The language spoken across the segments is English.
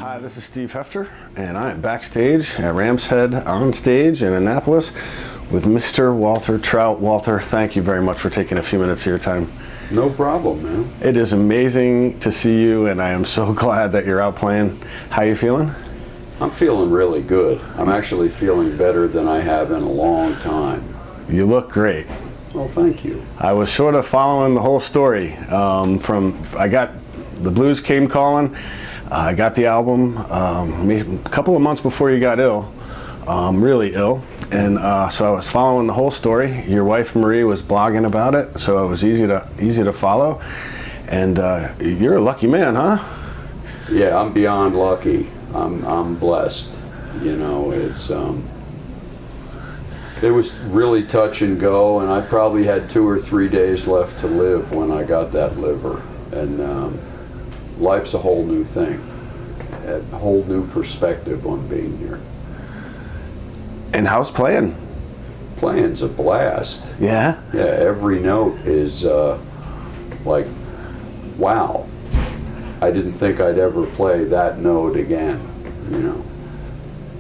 Hi, this is Steve Hefter, and I am backstage at Ram's Head on stage in Annapolis with Mr. Walter Trout. Walter, thank you very much for taking a few minutes of your time. No problem, man. It is amazing to see you, and I am so glad that you're out playing. How are you feeling? I'm feeling really good. I'm actually feeling better than I have in a long time. You look great. Well, thank you. I was sort of following the whole story. I got the Blues Came Calling. I got the album a couple of months before you got ill, really ill, and so I was following the whole story. Your wife Marie was blogging about it, so it was easy to follow. And you're a lucky man, huh? Yeah, I'm beyond lucky. I'm blessed. You know, it was really touch and go, and I probably had 2 or 3 days left to live when I got that liver, and life's a whole new thing, a whole new perspective on being here. And how's playing? Playing's a blast. Yeah? Yeah, every note is like, wow, I didn't think I'd ever play that note again, you know.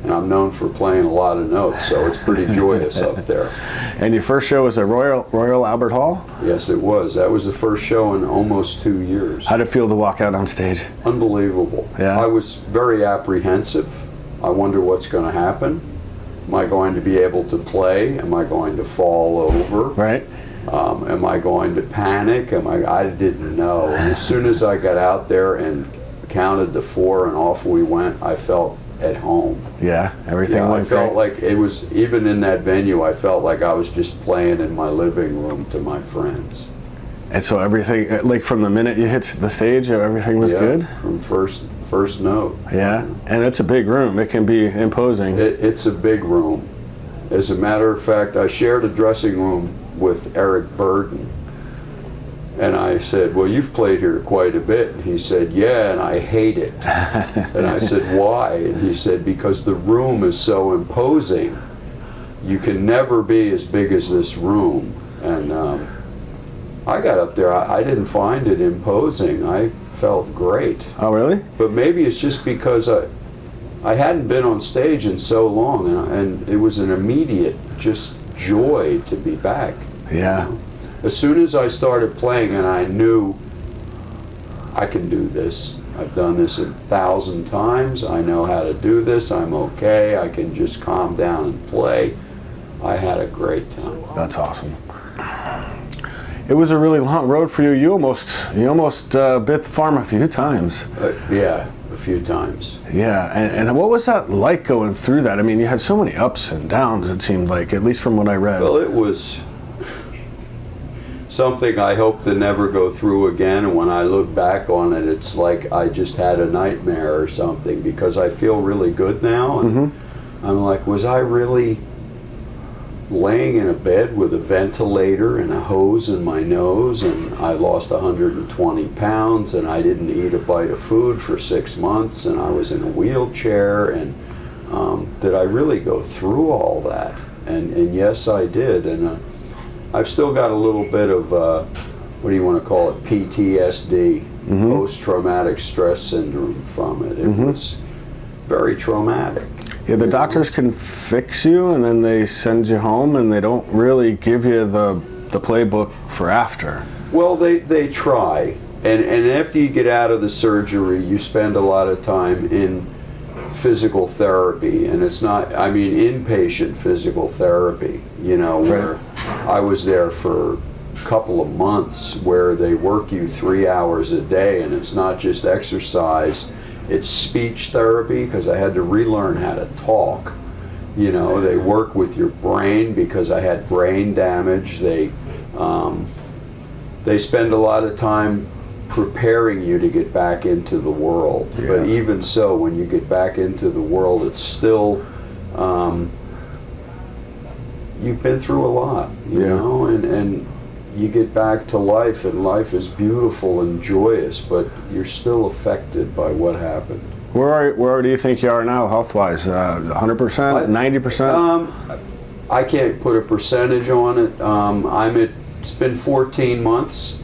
And I'm known for playing a lot of notes, so it's pretty joyous up there. And your first show was at Royal Albert Hall? Yes, it was. That was the first show in almost 2 years. How'd it feel to walk out on stage? Unbelievable. Yeah. I was very apprehensive. I wonder what's going to happen. Am I going to be able to play? Am I going to fall over? Right. Am I going to panic? I didn't know. And as soon as I got out there and counted to 4 and off we went, I felt at home. Yeah, everything went great. I felt like it was, even in that venue, I felt like I was just playing in my living room to my friends. And so everything, like from the minute you hit the stage, everything was good? From first note. Yeah, and it's a big room. It can be imposing. It's a big room. As a matter of fact, I shared a dressing room with Eric Burden. And I said, well, you've played here quite a bit. And he said, yeah, and I hate it. And I said, why? And he said, because the room is so imposing. You can never be as big as this room. And I got up there, I didn't find it imposing. I felt great. Oh, really? But maybe it's just because I hadn't been on stage in so long, and it was an immediate just joy to be back. Yeah. You know? As soon as I started playing and I knew I can do this, I've done this 1,000 times, I know how to do this, I'm okay, I can just calm down and play, I had a great time. That's awesome. It was a really long road for you. You almost bit the farm a few times. Yeah, a few times. Yeah, and what was that like going through that? I mean, you had so many ups and downs, it seemed like, at least from what I read. Well, it was something I hope to never go through again, and when I look back on it, it's like I just had a nightmare or something, because I feel really good now, and I'm like, was I really laying in a bed with a ventilator and a hose in my nose, and I lost 120 pounds, and I didn't eat a bite of food for 6 months, and I was in a wheelchair, and did I really go through all that? And yes, I did, and I've still got a little bit of, what do you want to call it, PTSD, post-traumatic stress syndrome from it. It was very traumatic. Yeah, the doctors can fix you and then they send you home and they don't really give you the playbook for after. Well, they try. And after you get out of the surgery, you spend a lot of time in physical therapy, and it's not, I mean, inpatient physical therapy, you know, where I was there for a couple of months where they work you 3 hours a day, and it's not just exercise, it's speech therapy, because I had to relearn how to talk. You know, they work with your brain because I had brain damage. They spend a lot of time preparing you to get back into the world. Yeah. But even so, when you get back into the world, it's still, you've been through a lot, you know, and you get back to life, and life is beautiful and joyous, but you're still affected by what happened. Where do you think you are now, health-wise? 100%, 90%? I can't put a percentage on it. It's been 14 months.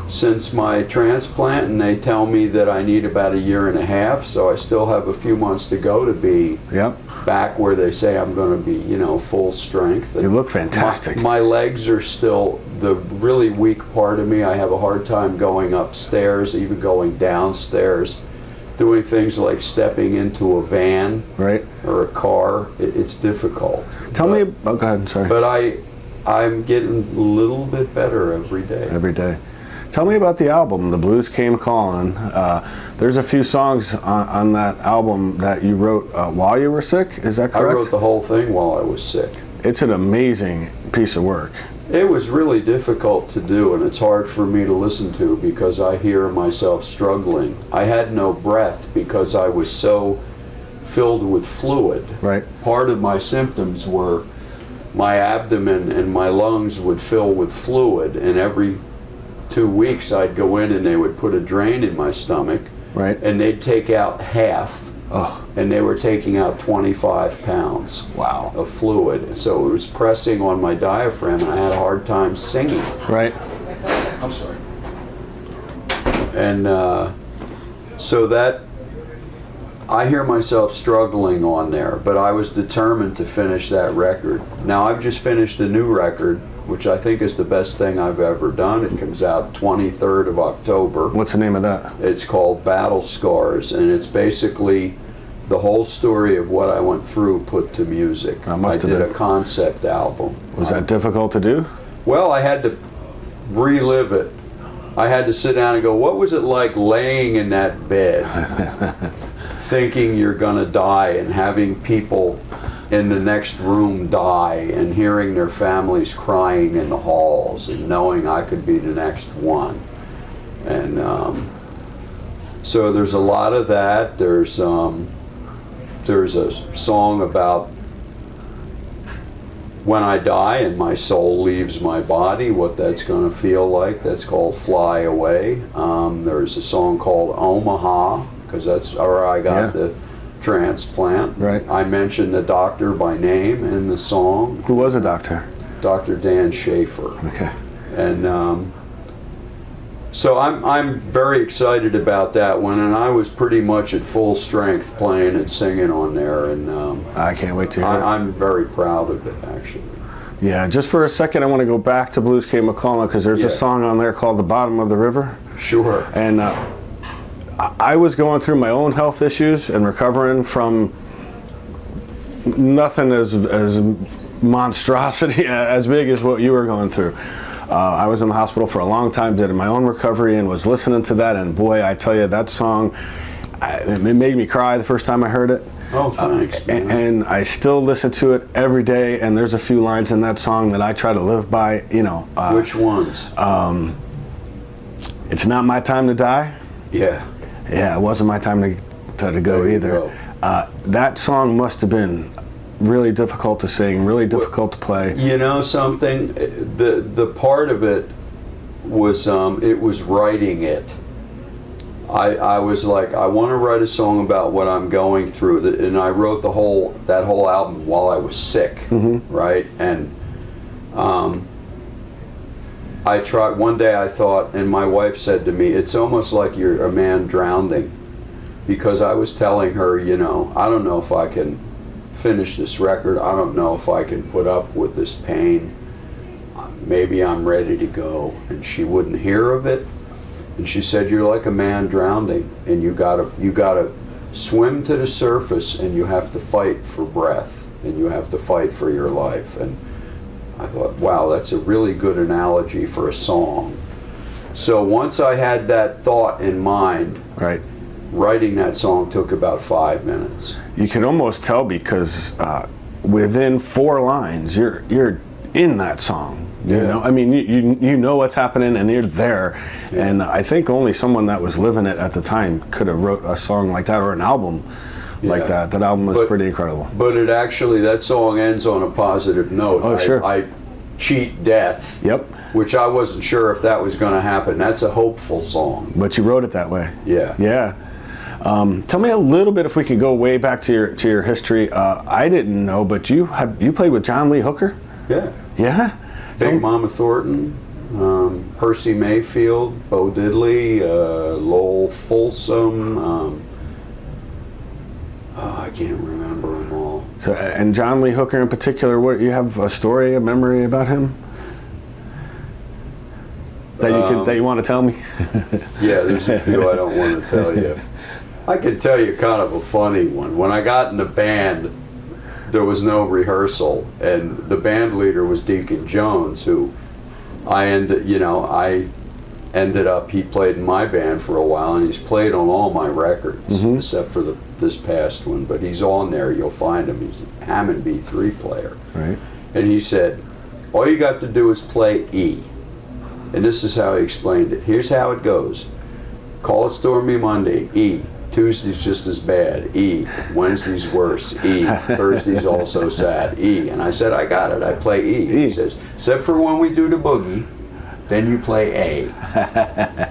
since my transplant, and they tell me that I need about a year and a half, so I still have a few months to go to be Yep. back where they say I'm going to be, full strength. You look fantastic. My legs are still the really weak part of me. I have a hard time going upstairs, even going downstairs, doing things like stepping into a van Right. or a car. It's difficult. Tell me. Oh, go ahead. Sorry. But I'm getting a little bit better every day. Every day. Tell me about the album, The Blues Came Calling. There's a few songs on that album that you wrote while you were sick. Is that correct? I wrote the whole thing while I was sick. It's an amazing piece of work. It was really difficult to do, and it's hard for me to listen to because I hear myself struggling. I had no breath because I was so filled with fluid. Right. Part of my symptoms were my abdomen and my lungs would fill with fluid, and every 2 weeks I'd go in and they would put a drain in my stomach, Right. and they'd take out half, Oh, and they were taking out 25 pounds wow. of fluid. So it was pressing on my diaphragm, and I had a hard time singing. Right. I'm sorry. And so that, I hear myself struggling on there, but I was determined to finish that record. Now I've just finished a new record, which I think is the best thing I've ever done. It comes out 23rd of October. What's the name of that? It's called Battle Scars, and it's basically the whole story of what I went through put to music. That must I have did been. a concept album. Was that difficult to do? Well, I had to relive it. I had to sit down and go, what was it like laying in that bed, thinking you're going to die, and having people in the next room die, and hearing their families crying in the halls, and knowing I could be the next one. And so there's a lot of that. There's a song about when I die and my soul leaves my body, what that's going to feel like. That's called Fly Away. There's a song called Omaha, because that's where I got the transplant. Right. I mentioned the doctor by name in the song, Who was a doctor? Dr. Dan Schaefer. Okay. And so I'm very excited about that one, and I was pretty much at full strength playing and singing on there, and I can't wait to hear it. I'm very proud of it, actually. Yeah, just for a second, I want to go back to Blues Came Calling, because there's Yeah. a song on there called The Bottom of the River. Sure. And I was going through my own health issues and recovering from nothing as monstrosity, as big as what you were going through. I was in the hospital for a long time, did my own recovery, and was listening to that, and boy, I tell you, that song, it made me cry the first time I heard it. Oh, thanks. man. And I still listen to it every day, and there's a few lines in that song that I try to live by, Which ones? It's not my time to die. Yeah. Yeah, it wasn't my time to go There you either. go. That song must have been really difficult to sing, really difficult to play. You know something? The part of it was writing it. I was like, I want to write a song about what I'm going through, and I wrote that whole album while I was sick, right? And I tried. One day I thought, and my wife said to me, "It's almost like you're a man drowning," because I was telling her, I don't know if I can finish this record. I don't know if I can put up with this pain. Maybe I'm ready to go. And she wouldn't hear of it. And she said, "You're like a man drowning, and you gotta swim to the surface, and you have to fight for breath, and you have to fight for your life." And I thought, wow, that's a really good analogy for a song. So once I had that thought in mind, Right. writing that song took about 5 minutes. You can almost tell, because within 4 lines, you're in that song. You Yeah. know, I mean, you know what's happening, and you're there. Yeah. And I think only someone that was living it at the time could have wrote a song like that, or an album like Yeah. that. That album was But- pretty incredible. But it actually, that song ends on a positive note. Oh, sure. I cheat death, Yep. which I wasn't sure if that was going to happen. That's a hopeful song. But you wrote it that way. Yeah. Yeah. Tell me a little bit, if we could go way back to your history. I didn't know, but you played with John Lee Hooker. Yeah. Yeah. Big Mama Thornton. Percy Mayfield, Bo Diddley, Lowell Folsom. I can't remember them all. So, and John Lee Hooker in particular, what you have a story, a memory about him that you want to tell me? Yeah, there's a few I don't want to tell you. I can tell you kind of a funny one. When I got in the band, there was no rehearsal, and the band leader was Deacon Jones, who I ended up, he played in my band for a while, and he's played on all my records, except for this past one, but he's on there, you'll find him. He's a Hammond B3 player. Right. And he said, all you got to do is play E. And this is how he explained it. Here's how it goes. Call it Stormy Monday, E. Tuesday's just as bad, E. Wednesday's worse, E. Thursday's also sad, E. And I said, I got it, I play E. He says, except for when we do the boogie, then you play A.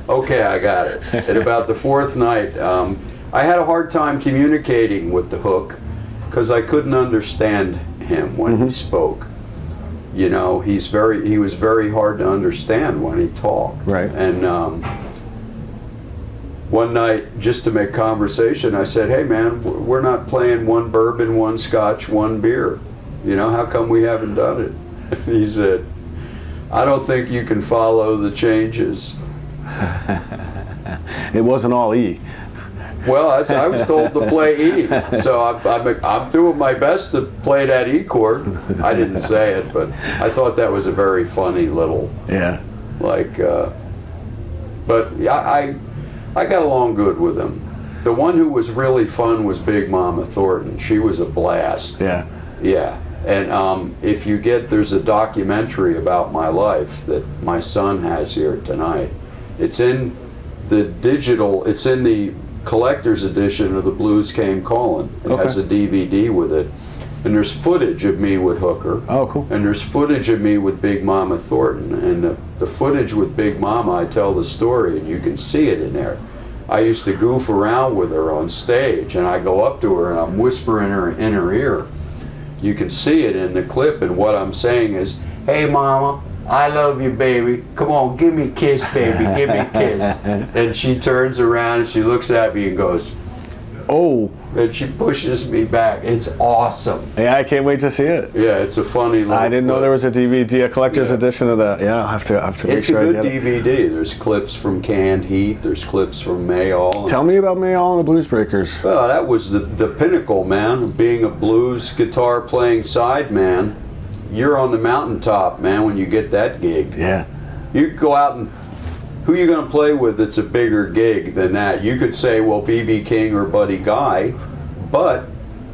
Okay, I got it. At about the fourth night, I had a hard time communicating with the Hook because I couldn't understand him when he spoke. You know, he was very hard to understand when he talked. Right. And one night, just to make conversation, I said, hey man, we're not playing one bourbon, one scotch, one beer. You know, how come we haven't done it? And he said, I don't think you can follow the changes. It wasn't all E. Well, I was told to play E, so I'm doing my best to play that E chord. I didn't say it, but I thought that was a very funny little, but yeah, I got along good with him. The one who was really fun was Big Mama Thornton. She was a blast. Yeah. Yeah. And if you there's a documentary about my life that my son has here tonight. It's in the collector's edition of The Blues Came Calling. It has a DVD with it. And there's footage of me with Hooker. Oh, cool. And there's footage of me with Big Mama Thornton. And the footage with Big Mama, I tell the story, and you can see it in there. I used to goof around with her on stage, and I go up to her and I'm whispering in her ear. You can see it in the clip, and what I'm saying is, hey Mama, I love you, baby. Come on, give me a kiss, baby, give me a kiss. And she turns around and she looks at me and goes, oh, and she pushes me back. It's awesome. Yeah, I can't wait to see it. Yeah, it's a funny little I didn't know clip. there was a DVD, a collector's edition of that. Yeah, I'll have to make sure I get it. It's a good DVD. There's clips from Canned Heat. There's clips from Mayall. Tell me about Mayall and the Blues Breakers. Well, that was the pinnacle, man, of being a blues guitar playing sideman. You're on the mountaintop, man, when you get that gig. Yeah. You could go out and who are you going to play with that's a bigger gig than that? You could say, well, B.B. King or Buddy Guy, but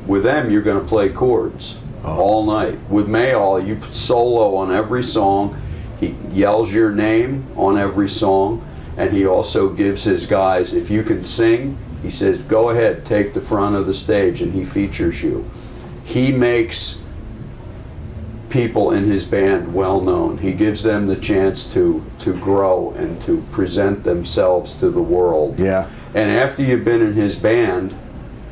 with them, you're going to play chords all night. With Mayall, you solo on every song. He yells your name on every song, and he also gives his guys, if you can sing, he says, go ahead, take the front of the stage, and he features you. He makes people in his band well known. He gives them the chance to grow and to present themselves to the world. Yeah. And after you've been in his band,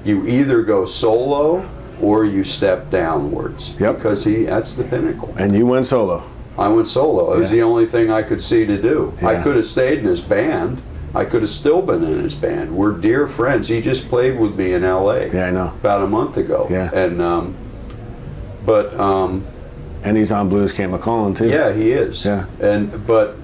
you either go solo or you step downwards. Yep. Because that's the pinnacle. And you went solo. I went solo. It was the only thing I could see to do. Yeah. I could have stayed in his band. I could have still been in his band. We're dear friends. He just played with me in L.A. Yeah, I know. about a month ago. Yeah. And and he's on Blues Came a-Calling too. yeah, he is. Yeah. But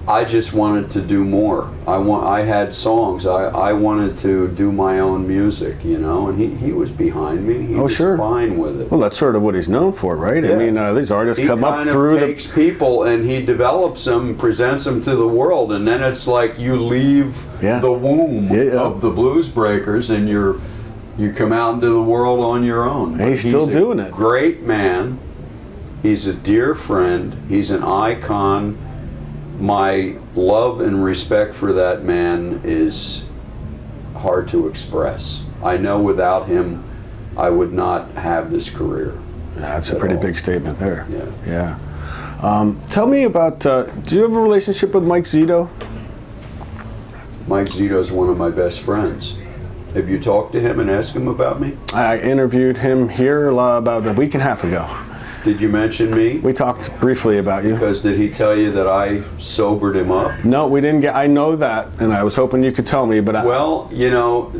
I just wanted to do more. I had songs. I wanted to do my own music, you know, and he was behind me. He was fine with it. Well, that's sort of what he's known for, right? Yeah. I mean, these artists come up through He takes people and he develops them, presents them to the world, and then it's like you leave the womb of the Blues Breakers and you come out into the world on your own. And he's still doing it. Great man. He's a dear friend. He's an icon. My love and respect for that man is hard to express. I know without him, I would not have this career. That's a pretty big statement there. Yeah. Yeah. Tell me about, do you have a relationship with Mike Zito? Mike Zito's one of my best friends. Have you talked to him and asked him about me? I interviewed him here about a week and a half ago. Did you mention me? We talked briefly about you. Because did he tell you that I sobered him up? No, we didn't get. I know that, and I was hoping you could tell me, but Well, you know,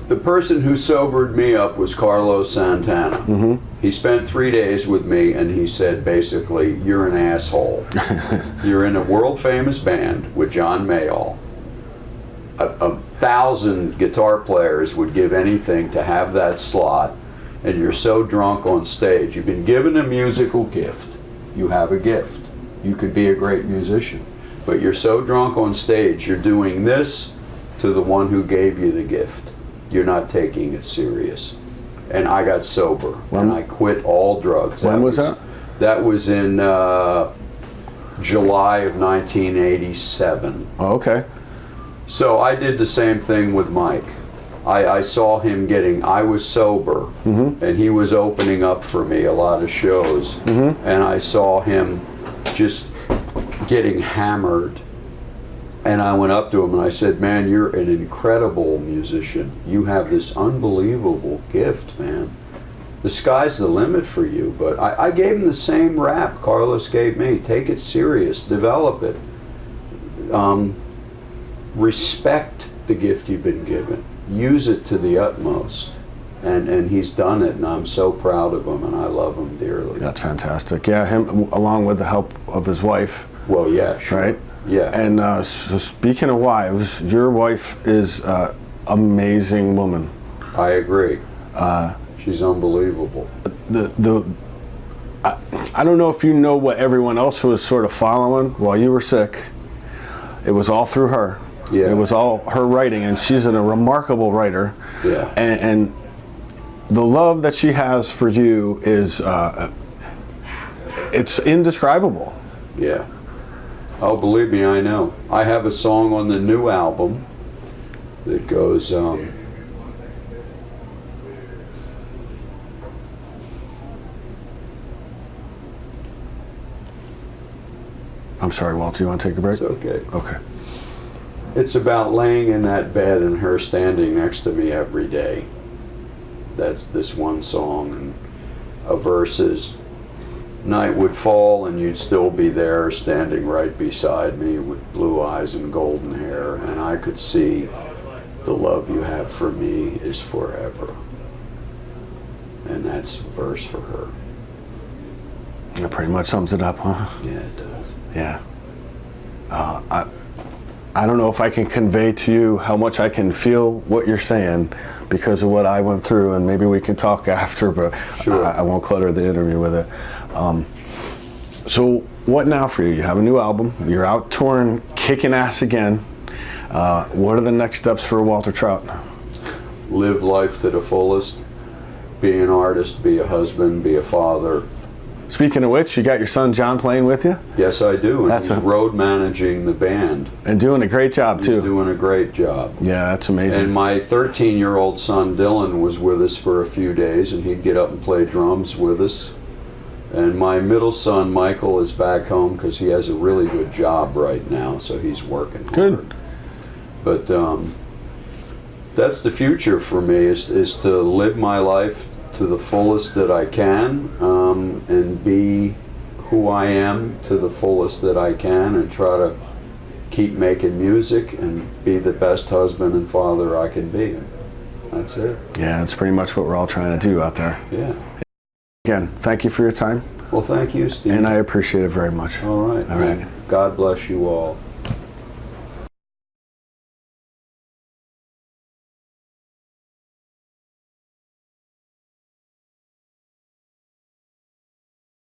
the person who sobered me up was Carlos Santana. Mm-hmm. He spent 3 days with me, and he said basically, "You're an asshole. You're in a world-famous band with John Mayall. A 1,000 guitar players would give anything to have that slot, and you're so drunk on stage. You've been given a musical gift. You have a gift. You could be a great musician, but you're so drunk on stage, you're doing this to the one who gave you the gift. You're not taking it serious." And I got sober, and I quit all drugs. When was that? That was in July of 1987. Oh, okay. So I did the same thing with Mike. I saw him I was sober, and he was opening up for me a lot of shows, and I saw him just getting hammered. And I went up to him and I said, "Man, you're an incredible musician. You have this unbelievable gift, man. The sky's the limit for you." But I gave him the same rap Carlos gave me. Take it serious, develop it. Respect the gift you've been given. Use it to the utmost. And he's done it, and I'm so proud of him, and I love him dearly. That's fantastic. Yeah, him along with the help of his wife. Well, yeah, sure. Right? Yeah. And so speaking of wives, your wife is an amazing woman. I agree. She's unbelievable. I don't know if you know what everyone else was sort of following while you were sick. It was all through her. Yeah. It was all her writing, and she's a remarkable writer. Yeah. And the love that she has for you is it's indescribable. Yeah. Oh, believe me, I know. I have a song on the new album that goes, I'm sorry, Walt, do you want to take a break? it's okay. Okay. It's about laying in that bed and her standing next to me every day. That's this one song, and a verse is, "Night would fall and you'd still be there, standing right beside me with blue eyes and golden hair, and I could see the love you have for me is forever." And that's a verse for her. That pretty much sums it up, huh? Yeah, it does. Yeah. I don't know if I can convey to you how much I can feel what you're saying because of what I went through, and maybe we can talk after, but Sure. I won't clutter the interview with it. So what now for you? You have a new album. You're out touring, kicking ass again. What are the next steps for Walter Trout? Live life to the fullest. Be an artist, be a husband, be a father. Speaking of which, you got your son John playing with you? Yes, I do. And That's he's a- road managing the band. And doing a great job, He's too. doing a great job. Yeah, that's amazing. And my 13-year-old son Dylan was with us for a few days, and he'd get up and play drums with us. And my middle son Michael is back home because he has a really good job right now, so he's working hard. Good. But that's the future for me, is to live my life to the fullest that I can, and be who I am to the fullest that I can, and try to keep making music and be the best husband and father I can be. That's it. Yeah, it's pretty much what we're all trying to do out there. Yeah. Again, thank you for your time, Well, thank you, Steve. and I appreciate it very much. All right. All right. God bless you all.